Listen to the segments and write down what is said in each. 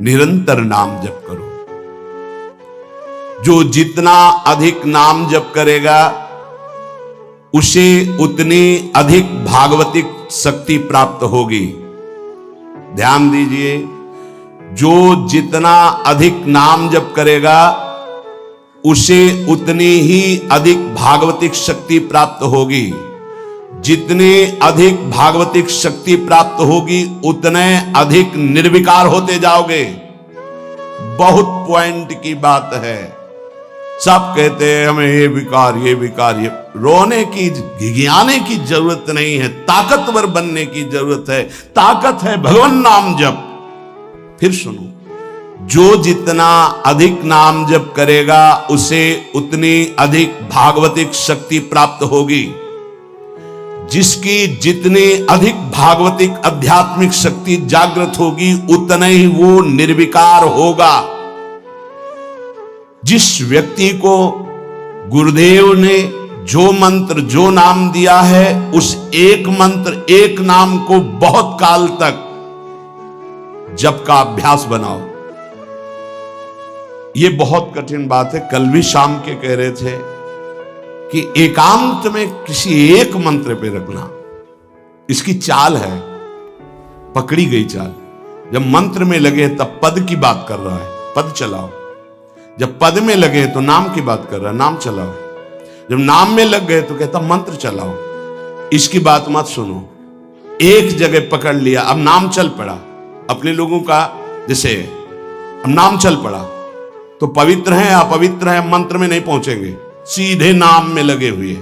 निरंतर नाम जप करो। जो जितना अधिक नाम जप करेगा उसे उतनी अधिक भागवतिक शक्ति प्राप्त होगी। ध्यान दीजिए, जो जितना अधिक नाम जप करेगा उसे उतनी ही अधिक भागवतिक शक्ति प्राप्त होगी। जितनी अधिक भागवतिक शक्ति प्राप्त होगी उतने अधिक निर्विकार होते जाओगे। बहुत पॉइंट की बात है। सब कहते हैं हमें ये विकार ये विकार, ये रोने की घिघियाने की जरूरत नहीं है, ताकतवर बनने की जरूरत है। ताकत है भगवान नाम जप। फिर सुनो, जो जितना अधिक नाम जप करेगा उसे उतनी अधिक भागवतिक शक्ति प्राप्त होगी। जिसकी जितनी अधिक भागवतिक आध्यात्मिक शक्ति जागृत होगी उतना ही वो निर्विकार होगा। जिस व्यक्ति को गुरुदेव ने जो मंत्र जो नाम दिया है उस एक मंत्र एक नाम को बहुत काल तक जप का अभ्यास बनाओ। ये बहुत कठिन बात है। कल भी शाम के कह रहे थे कि एकांत में किसी एक मंत्र पे रखना, इसकी चाल है, पकड़ी गई चाल। जब मंत्र में लगे तब पद की बात कर रहा है, पद चलाओ। जब पद में लगे तो नाम की बात कर रहा है, नाम चलाओ। जब नाम में लग गए तो कहता मंत्र चलाओ। इसकी बात मत सुनो। एक जगह पकड़ लिया, अब नाम चल पड़ा। अपने लोगों का जैसे अब नाम चल पड़ा तो पवित्र है अपवित्र है मंत्र में नहीं पहुंचेंगे, सीधे नाम में लगे हुए।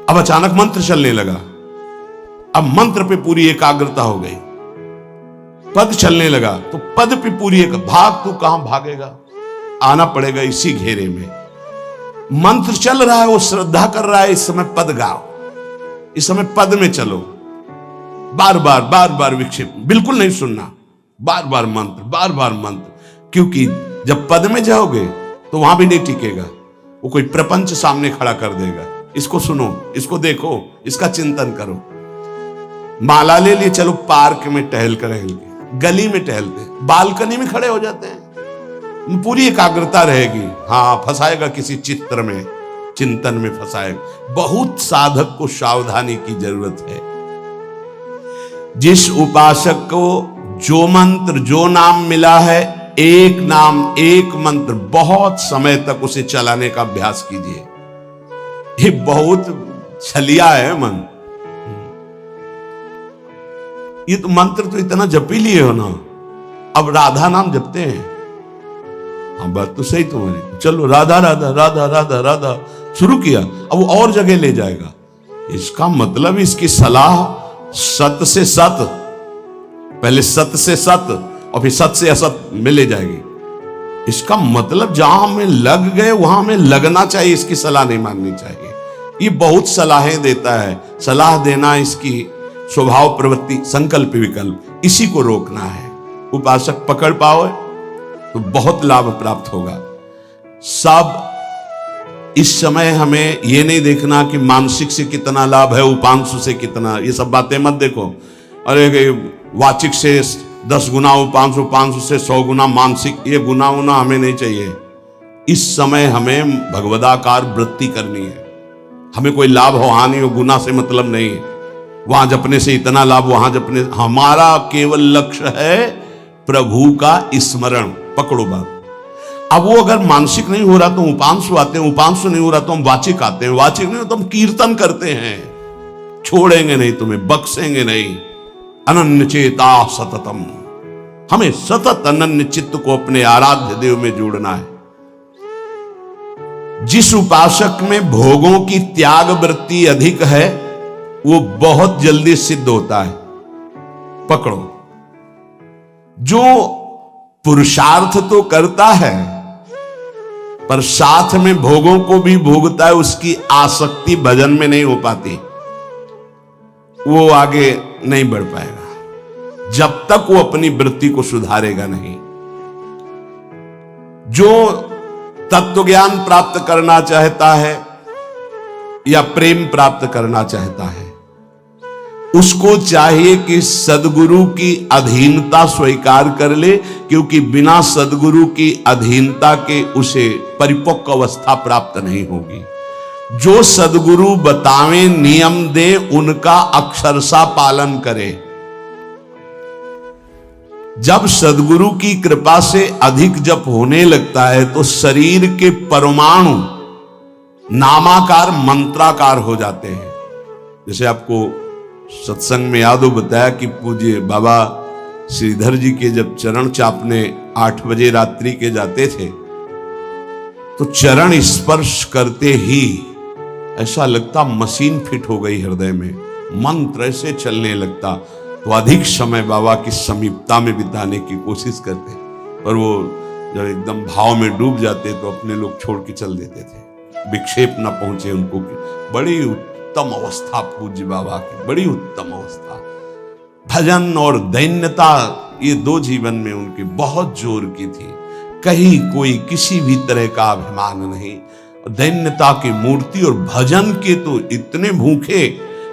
अब अचानक मंत्र चलने लगा, अब मंत्र पे पूरी एकाग्रता हो गई। पद चलने लगा तो पद पे पूरी एक भाग, तू कहां भागेगा, आना पड़ेगा इसी घेरे में। मंत्र चल रहा है, वो श्रद्धा कर रहा है, इस समय पद गाओ, इस समय पद में चलो। बार बार विक्षेप बिल्कुल नहीं सुनना, बार बार मंत्र। क्योंकि जब पद में जाओगे तो वहां भी नहीं टिकेगा, वो कोई प्रपंच सामने खड़ा कर देगा। इसको सुनो, इसको देखो, इसका चिंतन करो। माला ले लिए, चलो पार्क में टहल कर, गली में टहलते, बालकनी में खड़े हो जाते हैं, पूरी एकाग्रता रहेगी। हाँ, फंसाएगा किसी चित्र में, चिंतन में फंसाएगा। बहुत साधक को सावधानी की जरूरत है। जिस उपासक को जो मंत्र जो नाम मिला है, एक नाम एक मंत्र बहुत समय तक उसे चलाने का अभ्यास कीजिए। ये बहुत छलिया है मन। ये तो मंत्र तो इतना जप ही लिए हो ना, अब राधा नाम जपते हैं। हाँ, बात तो सही तुम्हारी। चलो राधा राधा राधा राधा राधा शुरू किया, अब वो और जगह ले जाएगा। इसका मतलब इसकी सलाह सत से सत, पहले सत से सत और फिर सत से असत में ले जाएगी। इसका मतलब जहां हमें लग गए वहां हमें लगना चाहिए, इसकी सलाह नहीं माननी चाहिए। ये बहुत सलाहें देता है, सलाह देना इसकी स्वभाव प्रवृत्ति, संकल्प विकल्प, इसी को रोकना है। उपासक पकड़ पाओ तो बहुत लाभ प्राप्त होगा। सब इस समय हमें यह नहीं देखना कि मानसिक से कितना लाभ है, उपांशु से कितना, ये सब बातें मत देखो। अरे वाचिक से 10 गुना उपांशु, उपांशु से 100 गुना मानसिक, ये गुना उना हमें नहीं चाहिए। इस समय हमें भगवदाकार वृत्ति करनी है। हमें कोई लाभ हो हानि हो, गुना से मतलब नहीं है। वहां जपने से इतना लाभ, वहां जपने, हमारा केवल लक्ष्य है प्रभु का स्मरण। पकड़ो बात। अब वो अगर मानसिक नहीं हो रहा तो उपांशु आते हैं, उपांशु नहीं हो रहा तो हम वाचिक आते हैं, वाचिक नहीं हो तो हम कीर्तन करते हैं। छोड़ेंगे नहीं तुम्हें, बख्शेंगे नहीं। अनन्य चेता सततम, हमें सतत अनन्य चित्त को अपने आराध्य देव में जोड़ना है। जिस उपासक में भोगों की त्याग वृत्ति अधिक है वो बहुत जल्दी सिद्ध होता है। पकड़ो, जो पुरुषार्थ तो करता है पर साथ में भोगों को भी भोगता है, उसकी आसक्ति भजन में नहीं हो पाती, वो आगे नहीं बढ़ पाएगा जब तक वो अपनी वृत्ति को सुधारेगा नहीं। जो तत्व ज्ञान प्राप्त करना चाहता है या प्रेम प्राप्त करना चाहता है उसको चाहिए कि सदगुरु की अधीनता स्वीकार कर ले, क्योंकि बिना सदगुरु की अधीनता के उसे परिपक्व अवस्था प्राप्त नहीं होगी। जो सदगुरु बतावे नियम दे उनका अक्षरशः पालन करे। जब सदगुरु की कृपा से अधिक जप होने लगता है तो शरीर के परमाणु नामाकार मंत्राकार हो जाते हैं। जैसे आपको सत्संग में याद हो बताया कि पूज्य बाबा श्रीधर जी के जब चरण चापने 8 बजे रात्रि के जाते थे तो चरण स्पर्श करते ही ऐसा लगता मशीन फिट हो गई हृदय में, मंत्र ऐसे चलने लगता। तो अधिक समय बाबा की समीपता में बिताने की कोशिश करते, पर वो जब एकदम भाव में डूब जाते तो अपने लोग छोड़ के चल देते थे, विक्षेप न पहुंचे उनको। बड़ी उत्तम अवस्था पूज्य बाबा की, बड़ी उत्तम अवस्था। भजन और दैन्यता ये 2 जीवन में उनके बहुत जोर की थी। कहीं कोई किसी भी तरह का अभिमान नहीं, दैन्यता की मूर्ति। और भजन के तो इतने भूखे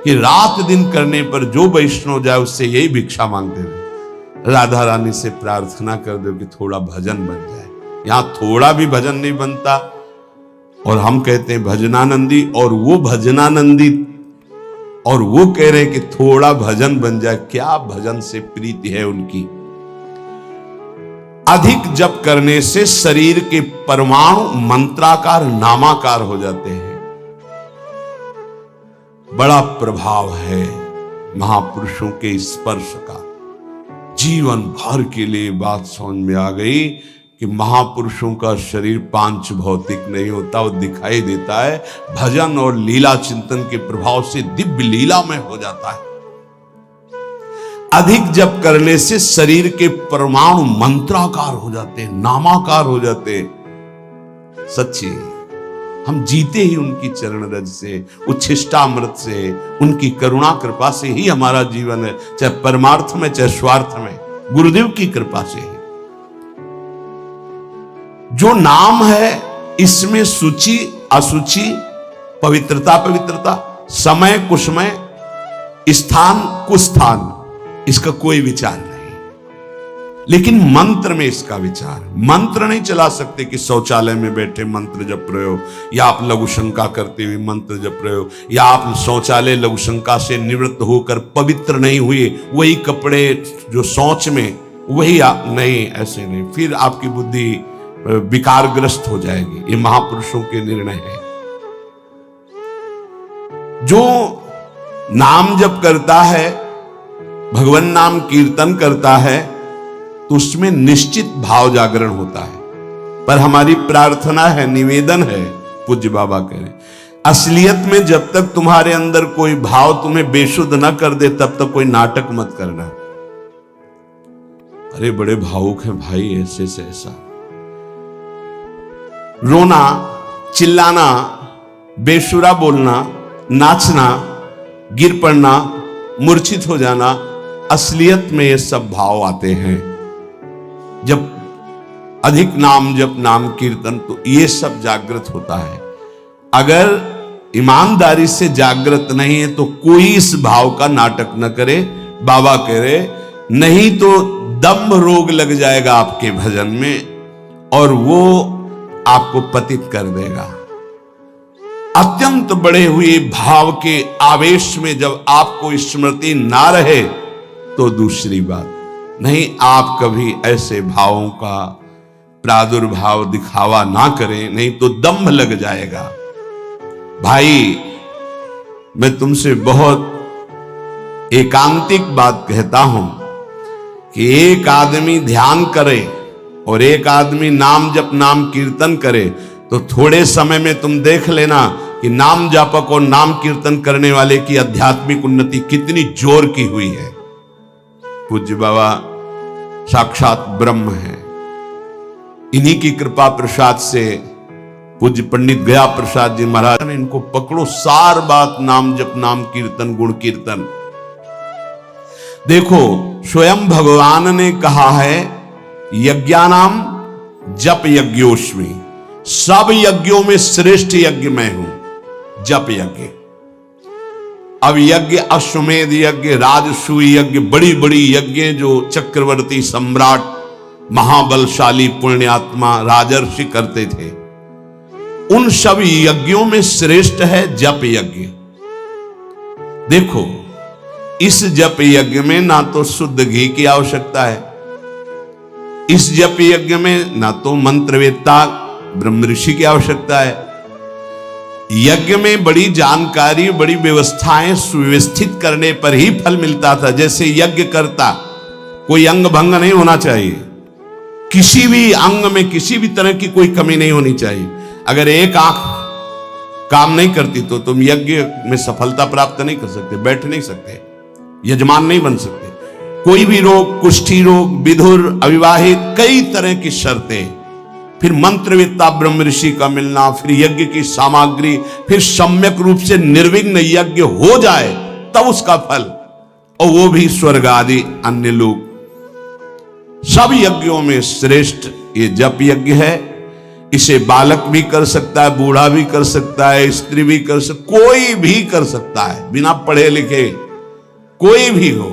कि रात दिन करने पर जो वैष्णव जाए उससे यही भिक्षा मांगते थे, राधा रानी से प्रार्थना कर दो कि थोड़ा भजन बन जाए। यहां थोड़ा भी भजन नहीं बनता और हम कहते हैं भजनानंदी, और वो भजनानंदी और वो कह रहे हैं कि थोड़ा भजन बन जाए। क्या भजन से प्रीति है उनकी। अधिक जप करने से शरीर के परमाणु मंत्राकार नामाकार हो जाते हैं। बड़ा प्रभाव है महापुरुषों के स्पर्श का। जीवन भर के लिए बात समझ में आ गई कि महापुरुषों का शरीर पांच भौतिक नहीं होता, वो दिखाई देता है। भजन और लीला चिंतन के प्रभाव से दिव्य लीला में हो जाता है। अधिक जप करने से शरीर के परमाणु मंत्राकार हो जाते हैं, नामाकार हो जाते हैं। सच्ची हम जीते ही उनकी चरण रज से, उच्छिष्टामृत से, उनकी करुणा कृपा से ही हमारा जीवन है, चाहे परमार्थ में चाहे स्वार्थ में, गुरुदेव की कृपा से ही। जो नाम है इसमें सूचि असुचि, पवित्रता पवित्रता, समय कुसमय, स्थान कुस्थान, इसका कोई विचार नहीं। लेकिन मंत्र में इसका विचार। मंत्र नहीं चला सकते कि शौचालय में बैठे मंत्र जप रहे हो, या आप लघु शंका करते हुए मंत्र जप रहे हो, या आप शौचालय लघु शंका से निवृत्त होकर पवित्र नहीं हुए, वही कपड़े जो शौच में वही आप नहीं, ऐसे नहीं, फिर आपकी बुद्धि विकारग्रस्त हो जाएगी। ये महापुरुषों के निर्णय है। जो नाम जप करता है, भगवान नाम कीर्तन करता है, तो उसमें निश्चित भाव जागरण होता है। पर हमारी प्रार्थना है, निवेदन है, पूज्य बाबा कह रहे, असलियत में जब तक तुम्हारे अंदर कोई भाव तुम्हें बेशुद्ध न कर दे तब तक कोई नाटक मत करना। अरे बड़े भावुक हैं भाई, ऐसे से ऐसा रोना, चिल्लाना, बेसुरा बोलना, नाचना, गिर पड़ना, मूर्छित हो जाना, असलियत में ये सब भाव आते हैं। जब अधिक नाम जप, नाम कीर्तन, तो ये सब जागृत होता है। अगर ईमानदारी से जागृत नहीं है तो कोई इस भाव का नाटक न करे। बाबा कह रहे, नहीं तो दम्भ रोग लग जाएगा आपके भजन में और वो आपको पतित कर देगा। अत्यंत बढ़े हुए भाव के आवेश में जब आपको स्मृति ना रहे तो दूसरी बात नहीं। आप कभी ऐसे भावों का प्रादुर्भाव दिखावा ना करें, नहीं तो दम्भ लग जाएगा। भाई मैं तुमसे बहुत एकांतिक बात कहता हूं कि एक आदमी ध्यान करे और एक आदमी नाम जप, नाम कीर्तन करे, तो थोड़े समय में तुम देख लेना कि नाम जापक और नाम कीर्तन करने वाले की आध्यात्मिक उन्नति कितनी जोर की हुई है। पूज्य बाबा साक्षात ब्रह्म है। इन्हीं की कृपा प्रसाद से पूज्य पंडित गया प्रसाद जी महाराज ने इनको पकड़ो, सार बात नाम जप, नाम कीर्तन, गुण कीर्तन। देखो स्वयं भगवान ने कहा है, यज्ञानाम जप यज्ञोस्मि, सब यज्ञों में श्रेष्ठ यज्ञ मैं हूं, जप यज्ञ। अब यज्ञ, अश्वमेध यज्ञ, राजसूय यज्ञ, बड़ी बड़ी यज्ञ जो चक्रवर्ती सम्राट महाबलशाली पुण्यात्मा राजर्षि करते थे, उन सब यज्ञों में श्रेष्ठ है जप यज्ञ। देखो, इस जप यज्ञ में ना तो शुद्ध घी की आवश्यकता है, इस जप यज्ञ में ना तो मंत्रवेत्ता ब्रह्म ऋषि की आवश्यकता है। यज्ञ में बड़ी जानकारी, बड़ी व्यवस्थाएं सुव्यवस्थित करने पर ही फल मिलता था। जैसे यज्ञ करता, कोई अंग भंग नहीं होना चाहिए, किसी भी अंग में किसी भी तरह की कोई कमी नहीं होनी चाहिए। अगर एक आंख काम नहीं करती तो तुम यज्ञ में सफलता प्राप्त नहीं कर सकते, बैठ नहीं सकते, यजमान नहीं बन सकते। कोई भी रोग, कुष्ठी रोग, विधुर, अविवाहित, कई तरह की शर्तें, फिर मंत्रवेत्ता ब्रह्म ऋषि का मिलना, फिर यज्ञ की सामग्री, फिर सम्यक रूप से निर्विघ्न यज्ञ हो जाए तब उसका फल, और वो भी स्वर्ग आदि अन्य लोग। सब यज्ञों में श्रेष्ठ ये जप यज्ञ है। इसे बालक भी कर सकता है, बूढ़ा भी कर सकता है, स्त्री भी कर सकता, कोई भी कर सकता है, बिना पढ़े लिखे कोई भी हो।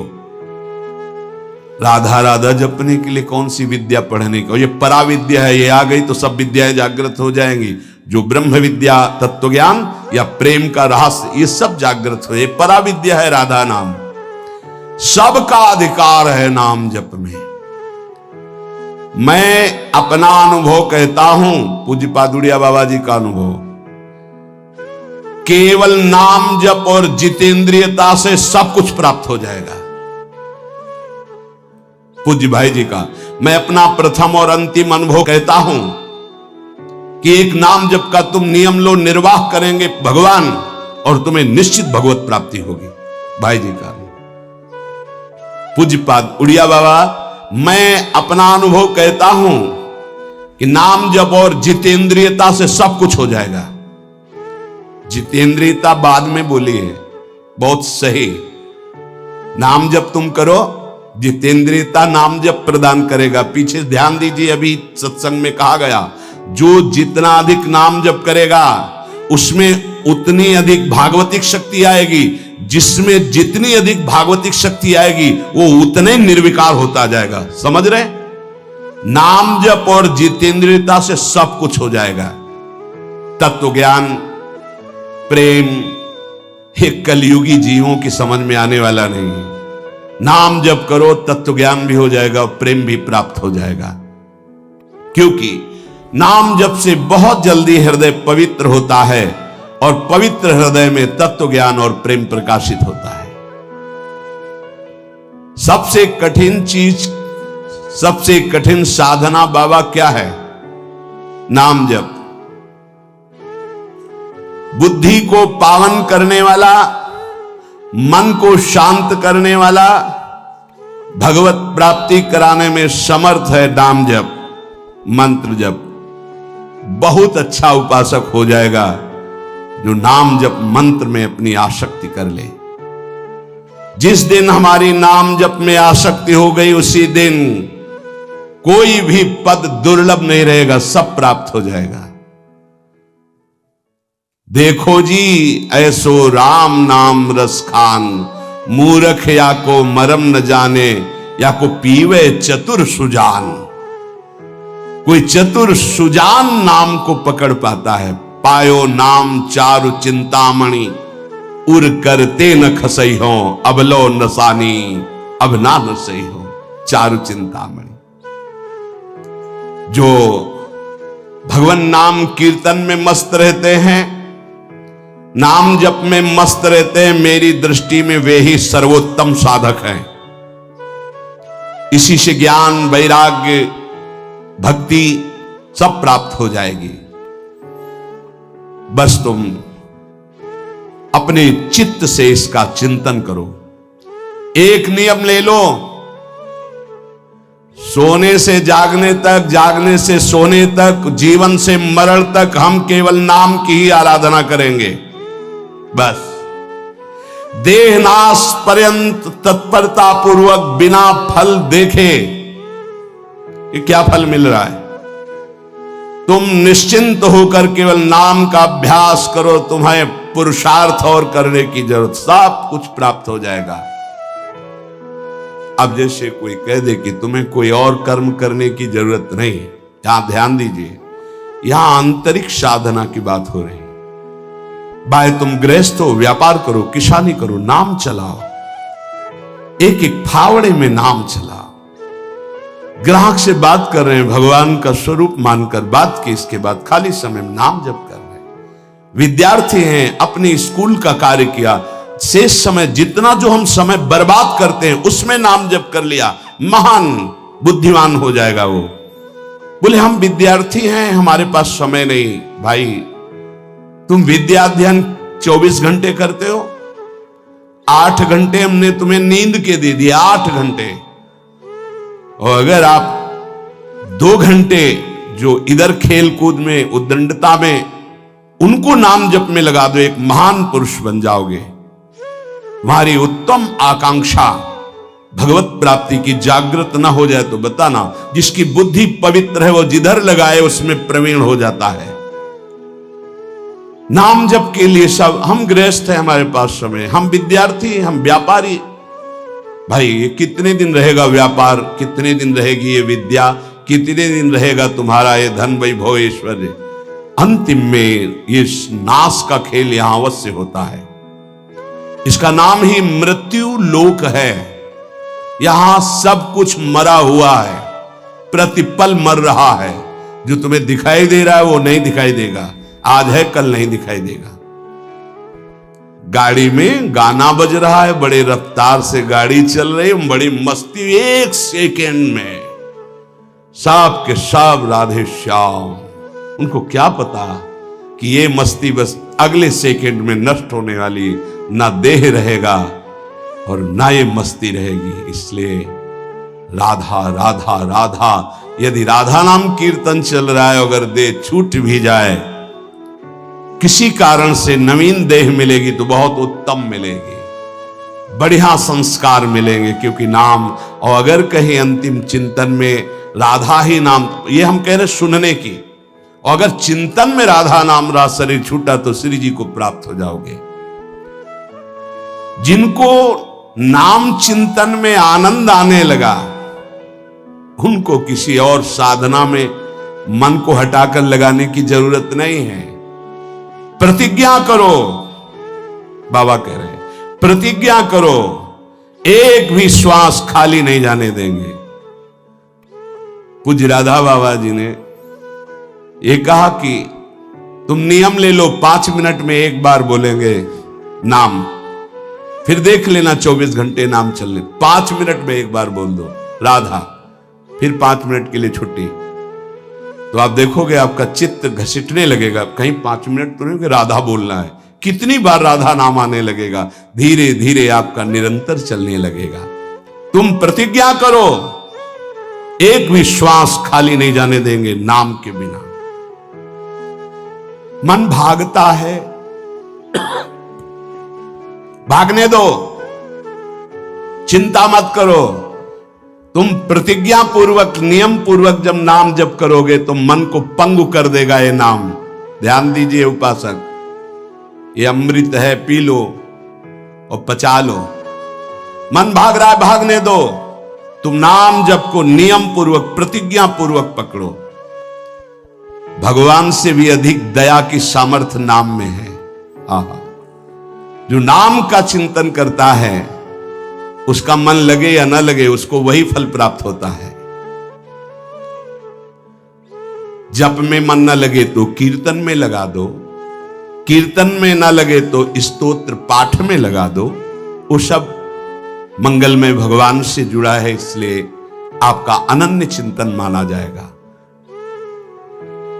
राधा राधा जपने के लिए कौन सी विद्या पढ़ने का, ये पराविद्या है, ये आ गई तो सब विद्याएं जागृत हो जाएंगी। जो ब्रह्म विद्या, तत्व ज्ञान या प्रेम का रहस्य, ये सब जागृत हो, ये पराविद्या है राधा नाम। सबका अधिकार है नाम जप में। मैं अपना अनुभव कहता हूं, पूज्य पादुड़िया बाबा जी का अनुभव, केवल नाम जप और जितेंद्रियता से सब कुछ प्राप्त हो जाएगा। पूज्य भाई जी का मैं अपना प्रथम और अंतिम अनुभव कहता हूं कि एक नाम जप का तुम नियम लो, निर्वाह करेंगे भगवान, और तुम्हें निश्चित भगवत प्राप्ति होगी। भाई जी का पूज्य पाद उड़िया बाबा, मैं अपना अनुभव कहता हूं कि नाम जप और जितेंद्रियता से सब कुछ हो जाएगा। जितेंद्रियता बाद में बोली है, बहुत सही। नाम जप तुम करो, जितेंद्रियता नाम जप प्रदान करेगा। पीछे ध्यान दीजिए, अभी सत्संग में कहा गया, जो जितना अधिक नाम जप करेगा उसमें उतनी अधिक भागवतिक शक्ति आएगी, जिसमें जितनी अधिक भागवतिक शक्ति आएगी वो उतने निर्विकार होता जाएगा। समझ रहे? नाम जप और जितेंद्रियता से सब कुछ हो जाएगा। तत्व ज्ञान, प्रेम, ये कलयुगी जीवों की समझ में आने वाला नहीं है। नाम जप करो, तत्व ज्ञान भी हो जाएगा, प्रेम भी प्राप्त हो जाएगा। क्योंकि नाम जप से बहुत जल्दी हृदय पवित्र होता है, और पवित्र हृदय में तत्व ज्ञान और प्रेम प्रकाशित होता है। सबसे कठिन चीज, सबसे कठिन साधना बाबा क्या है? नाम जप। बुद्धि को पावन करने वाला, मन को शांत करने वाला, भगवत प्राप्ति कराने में समर्थ है नाम जप, मंत्र जप। बहुत अच्छा उपासक हो जाएगा जो नाम जप मंत्र में अपनी आसक्ति कर ले। जिस दिन हमारी नाम जप में आसक्ति हो गई, उसी दिन कोई भी पद दुर्लभ नहीं रहेगा, सब प्राप्त हो जाएगा। देखो जी ऐसो राम नाम रस खान, मूर्ख या को मरम न जाने, या को पीवे चतुर सुजान। कोई चतुर सुजान नाम को पकड़ पाता है। पायो नाम चारु चिंतामणि, उर करते न खसई हो, अबलो नसानी, अब ना नसई हो। चारु चिंतामणि, जो भगवान नाम कीर्तन में मस्त रहते हैं, नाम जप में मस्त रहते हैं, मेरी दृष्टि में वे ही सर्वोत्तम साधक हैं। इसी से ज्ञान, वैराग्य, भक्ति सब प्राप्त हो जाएगी। बस तुम अपने चित्त से इसका चिंतन करो। एक नियम ले लो, सोने से जागने तक, जागने से सोने तक, जीवन से मरण तक हम केवल नाम की ही आराधना करेंगे। बस देहनाश पर्यंत तत्परता पूर्वक बिना फल देखे, ये क्या फल मिल रहा है? तुम निश्चिंत होकर केवल नाम का अभ्यास करो, तुम्हें पुरुषार्थ और करने की जरूरत, सब कुछ प्राप्त हो जाएगा। अब जैसे कोई कह दे कि तुम्हें कोई और कर्म करने की जरूरत नहीं, यहां ध्यान दीजिए, यहां आंतरिक साधना की बात हो रही। भाई तुम गृहस्थ हो, व्यापार करो, किसानी करो, नाम चलाओ, एक एक फावड़े में नाम चलाओ। ग्राहक से बात कर रहे हैं, भगवान का स्वरूप मानकर बात की, इसके बाद खाली समय में नाम जप कर रहे हैं। विद्यार्थी हैं, अपने स्कूल का कार्य किया, शेष समय जितना जो हम समय बर्बाद करते हैं उसमें नाम जप कर लिया, महान बुद्धिमान हो जाएगा वो। बोले हम विद्यार्थी हैं, हमारे पास समय नहीं। भाई तुम विद्या अध्ययन 24 घंटे करते हो, 8 घंटे हमने तुम्हें नींद के दे दिए, 8 घंटे। और अगर आप 2 घंटे जो इधर खेल कूद में, उद्दंडता में, उनको नाम जप में लगा दो, एक महान पुरुष बन जाओगे। तुम्हारी उत्तम आकांक्षा भगवत प्राप्ति की जागृत ना हो जाए तो बताना, जिसकी बुद्धि पवित्र है वो जिधर लगाए उसमें प्रवीण हो जाता है। नाम जप के लिए सब, हम गृहस्थ हैं, हमारे पास समय, हम विद्यार्थी, हम व्यापारी। भाई ये कितने दिन रहेगा व्यापार, कितने दिन रहेगी ये विद्या, कितने दिन रहेगा तुम्हारा ये धन वैभव ऐश्वर्य। अंतिम में ये नाश का खेल यहां अवश्य होता है। इसका नाम ही मृत्यु लोक है। यहां सब कुछ मरा हुआ है, प्रतिपल मर रहा है। जो तुम्हें दिखाई दे रहा है वो नहीं दिखाई देगा, आज है कल नहीं दिखाई देगा। गाड़ी में गाना बज रहा है, बड़े रफ्तार से गाड़ी चल रही है, बड़ी मस्ती, 1 सेकेंड में सब के सब राधे श्याम। उनको क्या पता कि ये मस्ती बस अगले सेकेंड में नष्ट होने वाली, ना देह रहेगा और ना ये मस्ती रहेगी। इसलिए राधा राधा राधा, यदि राधा नाम कीर्तन चल रहा है, अगर देह छूट भी जाए, किसी कारण से नवीन देह मिलेगी तो बहुत उत्तम मिलेगी, बढ़िया संस्कार मिलेंगे, क्योंकि नाम। और अगर कहीं अंतिम चिंतन में राधा ही नाम, ये हम कह रहे सुनने की, और अगर चिंतन में राधा नाम रहा, शरीर छूटा तो श्री जी को प्राप्त हो जाओगे। जिनको नाम चिंतन में आनंद आने लगा, उनको किसी और साधना में मन को हटाकर लगाने की जरूरत नहीं है। प्रतिज्ञा करो, बाबा कह रहे हैं, प्रतिज्ञा करो, एक भी श्वास खाली नहीं जाने देंगे। पूज्य राधा बाबा जी ने ये कहा कि तुम नियम ले लो, 5 मिनट में एक बार बोलेंगे नाम, फिर देख लेना 24 घंटे नाम चलने, 5 मिनट में एक बार बोल दो राधा, फिर 5 मिनट के लिए छुट्टी। तो आप देखोगे आपका चित्त घसीटने लगेगा, कहीं 5 मिनट तो नहीं कि राधा बोलना है, कितनी बार राधा नाम आने लगेगा, धीरे धीरे आपका निरंतर चलने लगेगा। तुम प्रतिज्ञा करो, एक भी श्वास खाली नहीं जाने देंगे नाम के बिना। मन भागता है, भागने दो, चिंता मत करो। तुम प्रतिज्ञा पूर्वक, नियम पूर्वक जब नाम जप करोगे तो मन को पंगु कर देगा ये नाम। ध्यान दीजिए उपासक, ये अमृत है, पी लो और पचा लो। मन भाग रहा है, भागने दो। तुम नाम जप को नियम पूर्वक, प्रतिज्ञा पूर्वक पकड़ो। भगवान से भी अधिक दया की सामर्थ्य नाम में है। आहा, जो नाम का चिंतन करता है उसका मन लगे या न लगे, उसको वही फल प्राप्त होता है। जप में मन न लगे तो कीर्तन में लगा दो, कीर्तन में न लगे तो स्तोत्र पाठ में लगा दो। वो सब मंगलमय भगवान से जुड़ा है, इसलिए आपका अनन्य चिंतन माना जाएगा।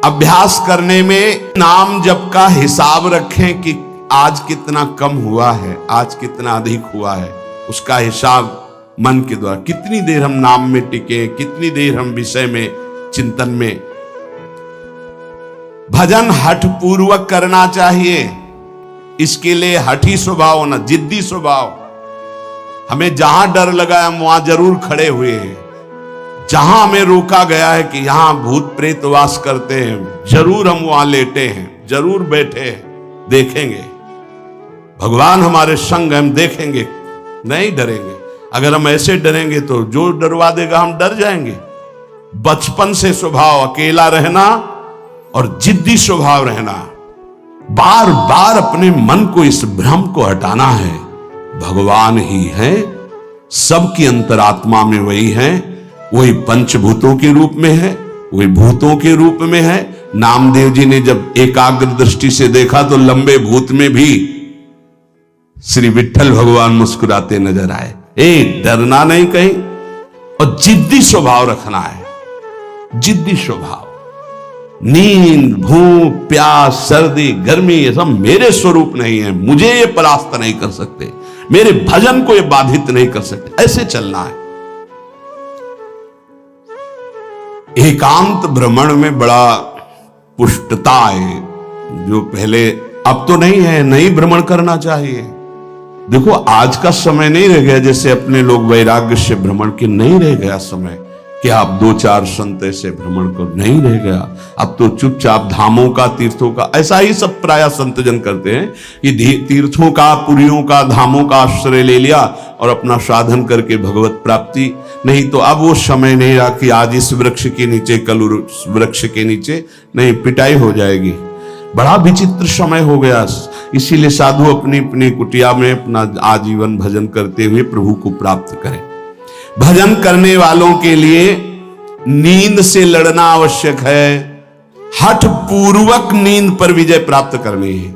अभ्यास करने में नाम जप का हिसाब रखें कि आज कितना कम हुआ है, आज कितना अधिक हुआ है, उसका हिसाब मन के द्वारा। कितनी देर हम नाम में टिके, कितनी देर हम विषय में, चिंतन में। भजन हठ पूर्वक करना चाहिए, इसके लिए हठी स्वभाव होना, जिद्दी स्वभाव। हमें जहां डर लगा है हम वहां जरूर खड़े हुए हैं, जहां हमें रोका गया है कि यहां भूत प्रेत वास करते हैं, जरूर हम वहां लेटे हैं, जरूर बैठे हैं, देखेंगे। भगवान हमारे संग, हम देखेंगे, नहीं डरेंगे। अगर हम ऐसे डरेंगे तो जो डरवा देगा हम डर जाएंगे। बचपन से स्वभाव अकेला रहना और जिद्दी स्वभाव रहना, बार बार अपने मन को इस भ्रम को हटाना है। भगवान ही है, सबकी अंतरात्मा में वही है, वही पंचभूतों के रूप में है, वही भूतों के रूप में है। नामदेव जी ने जब एकाग्र दृष्टि से देखा तो लंबे भूत में भी श्री विठ्ठल भगवान मुस्कुराते नजर आए। डरना नहीं कहीं, और जिद्दी स्वभाव रखना है, जिद्दी स्वभाव। नींद, भूख, प्यास, सर्दी, गर्मी, ये सब मेरे स्वरूप नहीं है, मुझे ये परास्त नहीं कर सकते, मेरे भजन को ये बाधित नहीं कर सकते, ऐसे चलना है। एकांत भ्रमण में बड़ा पुष्टता है, जो पहले, अब तो नहीं है, नहीं भ्रमण करना चाहिए। देखो आज का समय नहीं रह गया जैसे अपने लोग वैराग्य से भ्रमण के, नहीं रह गया समय कि आप 2-4 संत ऐसे भ्रमण कर, नहीं रह गया। अब तो चुपचाप धामों का, तीर्थों का, ऐसा ही सब प्राय संतजन करते हैं कि तीर्थों का, पुरियों का, धामों का आश्रय ले लिया और अपना साधन करके भगवत प्राप्ति। नहीं तो अब वो समय नहीं रहा कि आज इस वृक्ष के नीचे, कल उस वृक्ष के नीचे, नहीं, पिटाई हो जाएगी। बड़ा विचित्र समय हो गया। इसीलिए साधु अपनी अपनी कुटिया में अपना आजीवन भजन करते हुए प्रभु को प्राप्त करें। भजन करने वालों के लिए नींद से लड़ना आवश्यक है, हठ पूर्वक नींद पर विजय प्राप्त करनी है।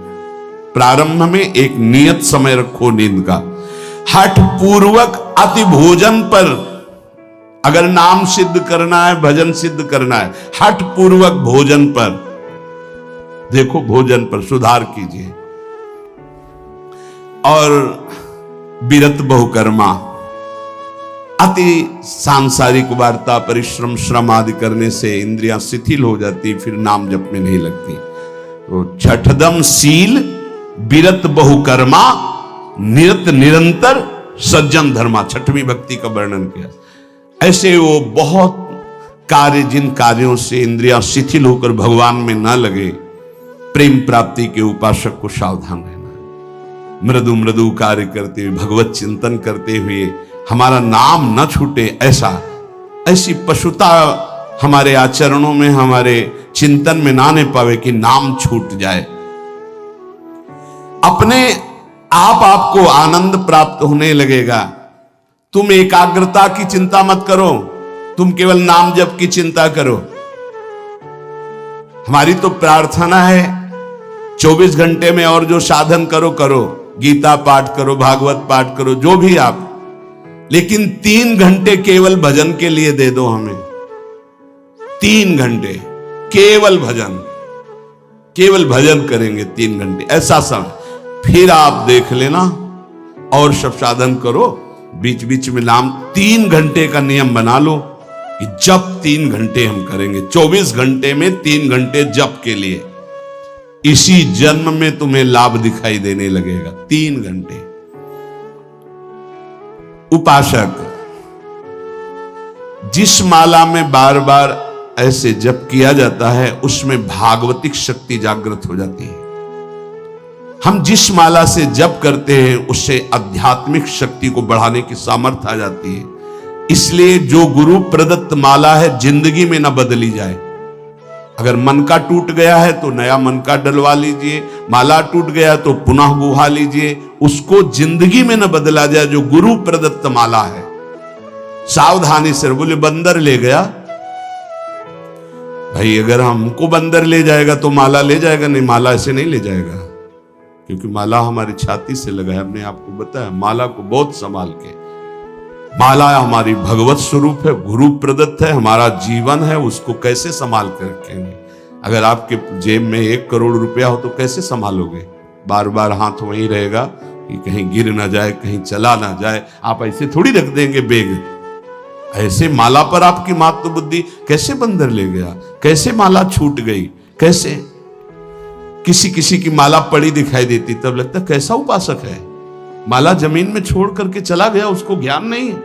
प्रारंभ में एक नियत समय रखो नींद का, हठ पूर्वक अति भोजन पर, अगर नाम सिद्ध करना है, भजन सिद्ध करना है, हठ पूर्वक भोजन पर, देखो भोजन पर सुधार कीजिए। और विरत बहुकर्मा, अति सांसारिक वार्ता, परिश्रम, श्रम आदि करने से इंद्रियां शिथिल हो जाती, फिर नाम जप में नहीं लगती। तो छठदम शील, विरत बहुकर्मा, निरत निरंतर, सज्जन धर्मा, छठवीं भक्ति का वर्णन किया। ऐसे वो बहुत कार्य, जिन कार्यों से इंद्रियां शिथिल होकर भगवान में न लगे, प्रेम प्राप्ति के उपासक को सावधान रहना है। मृदु मृदु कार्य करते हुए, भगवत चिंतन करते हुए हमारा नाम न छूटे, ऐसी पशुता हमारे आचरणों में, हमारे चिंतन में ना आने पावे कि नाम छूट जाए। अपने आप आपको आनंद प्राप्त होने लगेगा। तुम एकाग्रता की चिंता मत करो, तुम केवल नाम जप की चिंता करो। हमारी तो प्रार्थना है 24 घंटे में और जो साधन करो करो, गीता पाठ करो, भागवत पाठ करो, जो भी आप, लेकिन 3 घंटे केवल भजन के लिए दे दो हमें। 3 घंटे केवल भजन, केवल भजन करेंगे 3 घंटे, ऐसा समय। फिर आप देख लेना और सब साधन करो, बीच बीच में नाम। 3 घंटे का नियम बना लो कि जप 3 घंटे हम करेंगे, 24 घंटे में 3 घंटे जप के लिए। इसी जन्म में तुम्हें लाभ दिखाई देने लगेगा। 3 घंटे। उपासक, जिस माला में बार बार ऐसे जप किया जाता है उसमें भागवतिक शक्ति जागृत हो जाती है। हम जिस माला से जप करते हैं उससे आध्यात्मिक शक्ति को बढ़ाने की सामर्थ्य आ जाती है। इसलिए जो गुरु प्रदत्त माला है जिंदगी में न बदली जाए। अगर मन का टूट गया है तो नया मन का डलवा लीजिए, माला टूट गया तो पुनः गुहा लीजिए, उसको जिंदगी में न बदला जाए। जो गुरु प्रदत्त माला है, सावधानी से। बोले बंदर ले गया, भाई अगर हमको बंदर ले जाएगा तो माला ले जाएगा? नहीं, माला ऐसे नहीं ले जाएगा, क्योंकि माला हमारी छाती से लगा है। हमने आपको बताया, माला को बहुत संभाल के। माला हमारी भगवत स्वरूप है, गुरु प्रदत्त है, हमारा जीवन है, उसको कैसे संभाल कर रखेंगे? अगर आपके जेब में 1 करोड़ रुपया हो तो कैसे संभालोगे? बार बार हाथ वहीं रहेगा कि कहीं गिर ना जाए, कहीं चला ना जाए। आप ऐसे थोड़ी रख देंगे बैग। ऐसे माला पर आपकी मात्र बुद्धि, कैसे बंदर ले गया, कैसे माला छूट गई, कैसे? किसी किसी की माला पड़ी दिखाई देती तब लगता कैसा उपासक है, माला जमीन में छोड़ करके चला गया, उसको ज्ञान नहीं है।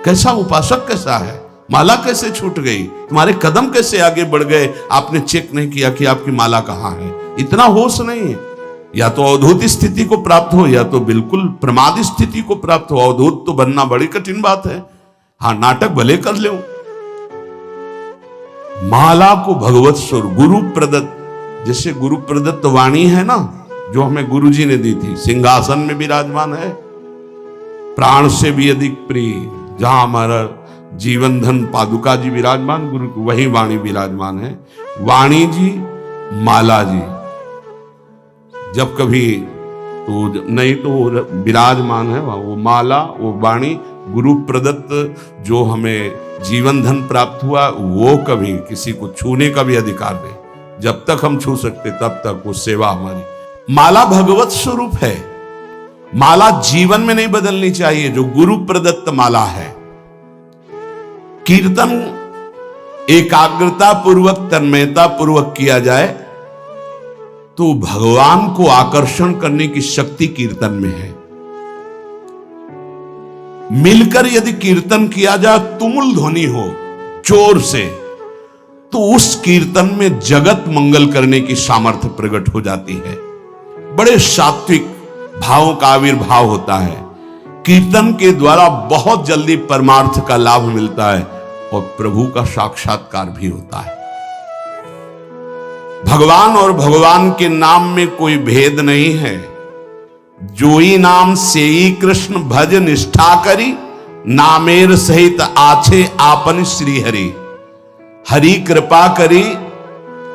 कैसा उपासक कैसा है, माला कैसे छूट गई, तुम्हारे कदम कैसे आगे बढ़ गए, आपने चेक नहीं किया कि आपकी माला कहां है। इतना होश नहीं है। या तो अवधूत स्थिति को प्राप्त हो या तो बिल्कुल प्रमाद स्थिति को प्राप्त हो। अवधूत तो बनना बड़ी कठिन बात है। हाँ, नाटक भले कर ले। माला को भगवत स्वरूप गुरु प्रदत्त, जैसे गुरु प्रदत्त वाणी है ना, जो हमें गुरु जी ने दी थी, सिंहासन में विराजमान है, प्राण से भी अधिक प्रिय, जहां हमारा जीवन धन पादुका जी विराजमान, गुरु वही वाणी विराजमान है। वाणी जी, माला जी, जब कभी तो नहीं तो विराजमान है वहां, वो माला, वो वाणी, गुरु प्रदत्त जो हमें जीवन धन प्राप्त हुआ, वो कभी किसी को छूने का भी अधिकार नहीं। जब तक हम छू सकते तब तक वो सेवा हमारी। माला भगवत स्वरूप है। माला जीवन में नहीं बदलनी चाहिए, जो गुरु प्रदत्त माला है। कीर्तन एकाग्रता पूर्वक, तन्मयता पूर्वक किया जाए तो भगवान को आकर्षण करने की शक्ति कीर्तन में है। मिलकर यदि कीर्तन किया जाए, तुमुल ध्वनि हो जोर से, तो उस कीर्तन में जगत मंगल करने की सामर्थ्य प्रकट हो जाती है। बड़े सात्विक भावों का आविर्भाव होता है। कीर्तन के द्वारा बहुत जल्दी परमार्थ का लाभ मिलता है और प्रभु का साक्षात्कार भी होता है। भगवान और भगवान के नाम में कोई भेद नहीं है। जोई नाम सेई कृष्ण भज निष्ठा करी, नामेर सहित आछे आपन श्री हरि। हरि कृपा करी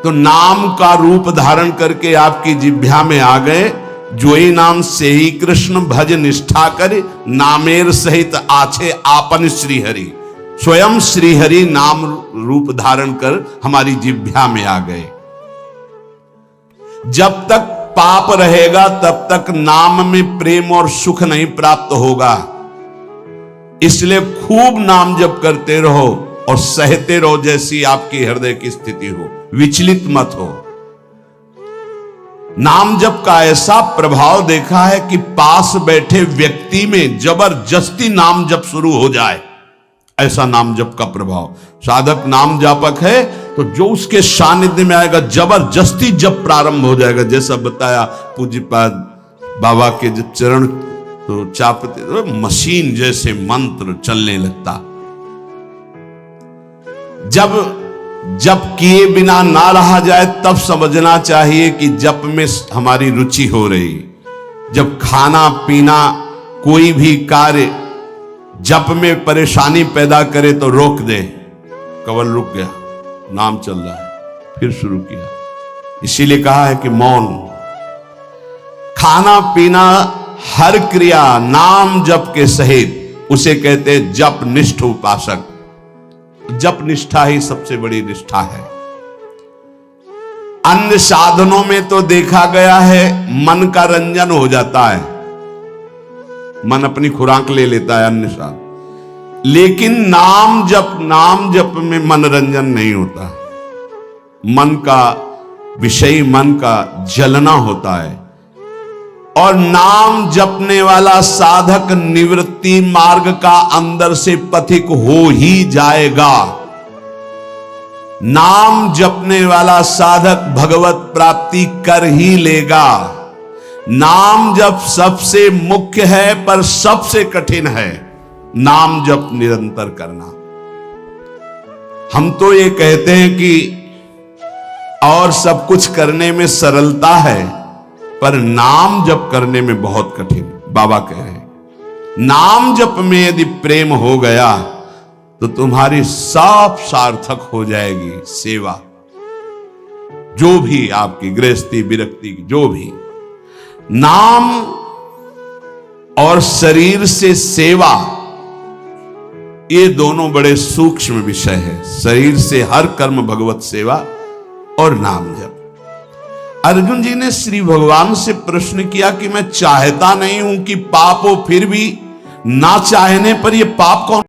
तो नाम का रूप धारण करके आपकी जिह्वा में आ गए। जोई नाम सेई कृष्ण भज निष्ठा करी, नामेर सहित आछे आपन श्री हरि। स्वयं श्री हरि नाम रूप धारण कर हमारी जिह्वा में आ गए। जब तक पाप रहेगा तब तक नाम में प्रेम और सुख नहीं प्राप्त होगा। इसलिए खूब नाम जप करते रहो और सहते रहो, जैसी आपकी हृदय की स्थिति हो, विचलित मत हो। नाम जप का ऐसा प्रभाव देखा है कि पास बैठे व्यक्ति में जबरदस्ती नाम जप शुरू हो जाए, ऐसा नाम जप का प्रभाव। साधक नाम जापक है तो जो उसके सानिध्य में आएगा जबरदस्ती जप प्रारंभ हो जाएगा। जैसा बताया पूज्यपाद बाबा के जब चरण तो चापते तो मशीन जैसे मंत्र चलने लगता। जब किए बिना ना रहा जाए तब समझना चाहिए कि जप में हमारी रुचि हो रही। जब खाना पीना कोई भी कार्य जप में परेशानी पैदा करे तो रोक दे। कवल रुक गया, नाम चल रहा है, फिर शुरू किया। इसीलिए कहा है कि मौन। खाना पीना हर क्रिया नाम जप के सहित, उसे कहते जप निष्ठ उपासक। जप निष्ठा ही सबसे बड़ी निष्ठा है। अन्य साधनों में तो देखा गया है मन का रंजन हो जाता है, मन अपनी खुराक ले लेता है अन्य साधन, लेकिन नाम जप में मनोरंजन नहीं होता। मन का विषय, मन का जलना होता है। और नाम जपने वाला साधक निवृत्ति मार्ग का अंदर से पथिक हो ही जाएगा। नाम जपने वाला साधक भगवत प्राप्ति कर ही लेगा। नाम जप सबसे मुख्य है पर सबसे कठिन है नाम जप निरंतर करना। हम तो ये कहते हैं कि और सब कुछ करने में सरलता है, पर नाम जप करने में बहुत कठिन। बाबा कह रहे हैं नाम जप में यदि प्रेम हो गया तो तुम्हारी सब सार्थक हो जाएगी सेवा। जो भी आपकी गृहस्थी विरक्ति जो भी, नाम और शरीर से सेवा, ये दोनों बड़े सूक्ष्म विषय है। शरीर से हर कर्म भगवत सेवा और नाम जप। अर्जुन जी ने श्री भगवान से प्रश्न किया कि मैं चाहता नहीं हूं कि पाप हो, फिर भी ना चाहने पर यह पाप कौन